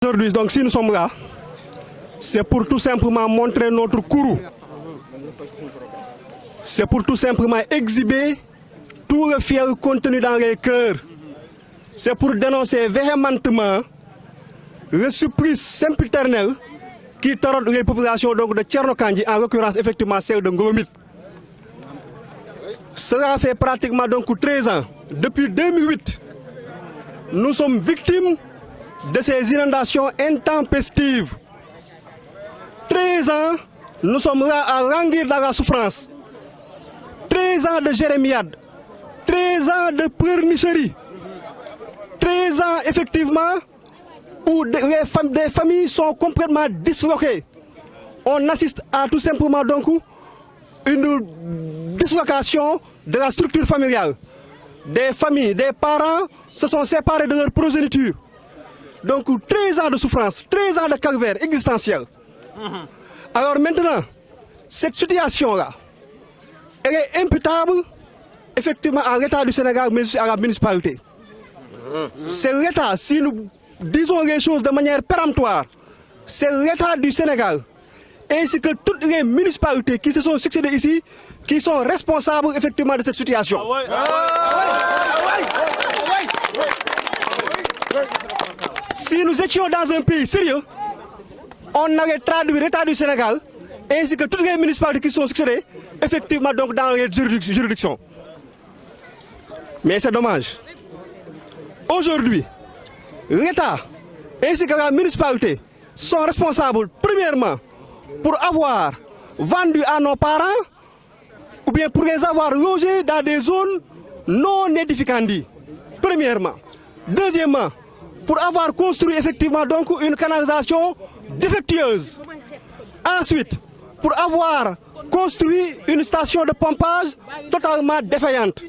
Aujourd'hui, donc, si nous sommes là, c'est pour tout simplement montrer notre courroux. C'est pour tout simplement exhiber tout le fier contenu dans les cœurs. C'est pour dénoncer véhémentement le supplice sempiternel qui taraude les populations donc, de Tcherno-Kandji, en l'occurrence effectivement celle de Ngolomit. Cela fait pratiquement donc 13 ans. Depuis 2008, nous sommes victimes de ces inondations intempestives. 13 ans, nous sommes là à languir dans la souffrance. 13 ans de jérémiade, 13 ans de pleurnicherie, 13 ans effectivement où des familles sont complètement disloquées. On assiste à tout simplement donc une dislocation de la structure familiale. Des familles, des parents se sont séparés de leur progéniture. Donc 13 ans de souffrance, 13 ans de calvaire existentiel. Alors maintenant, cette situation-là, elle est imputable effectivement à l'État du Sénégal, mais aussi à la municipalité. C'est l'État, si nous disons les choses de manière péremptoire, c'est l'État du Sénégal, ainsi que toutes les municipalités qui se sont succédées ici, qui sont responsables effectivement de cette situation. Si nous étions dans un pays sérieux, on allait traduire l'État du Sénégal ainsi que toutes les municipalités qui sont succédées effectivement donc dans les juridictions. Mais c'est dommage. Aujourd'hui, l'État ainsi que la municipalité sont responsables premièrement pour avoir vendu à nos parents ou bien pour les avoir logés dans des zones non édificantes. Premièrement. Deuxièmement, pour avoir construit effectivement donc une canalisation défectueuse. Ensuite, pour avoir construit une station de pompage totalement défaillante.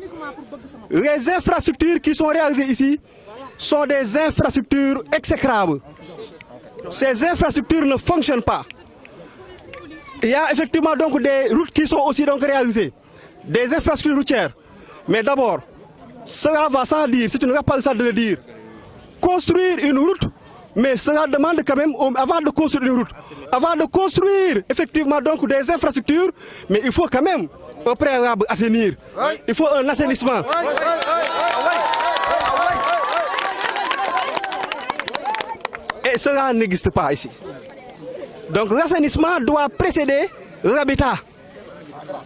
Les infrastructures qui sont réalisées ici sont des infrastructures exécrables. Ces infrastructures ne fonctionnent pas. Il y a effectivement donc des routes qui sont aussi donc réalisées, des infrastructures routières. Mais d'abord, cela va sans dire, c'est une rapide de le dire. Construire une route, mais cela demande quand même, avant de construire une route, avant de construire effectivement donc des infrastructures, mais il faut quand même au préalable assainir. Il faut un assainissement. Et cela n'existe pas ici. Donc l'assainissement doit précéder l'habitat.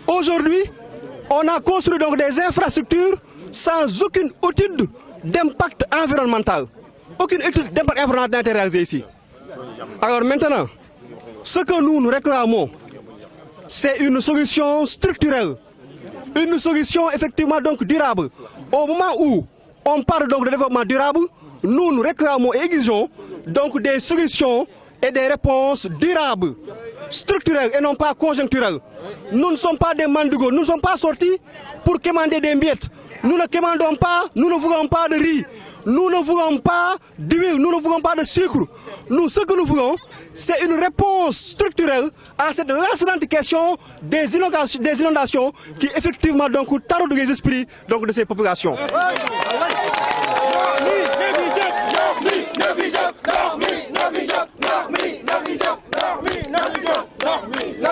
Aujourd'hui, on a construit donc des infrastructures sans aucune étude d'impact environnemental. Aucune étude d'impact environnemental n'est réalisée ici. Alors maintenant, ce que nous réclamons, c'est une solution structurelle, une solution effectivement donc durable. Au moment où on parle donc de développement durable, nous réclamons et exigeons donc des solutions et des réponses durables, structurelles et non pas conjoncturelles. Nous ne sommes pas des mandugos, nous ne sommes pas sortis pour commander des miettes. Nous ne commandons pas, nous ne voulons pas de riz, nous ne voulons pas d'huile, nous ne voulons pas de sucre. Nous, ce que nous voulons, c'est une réponse structurelle à cette lancinante question des inondations qui effectivement donc taraudent les esprits donc, de ces populations.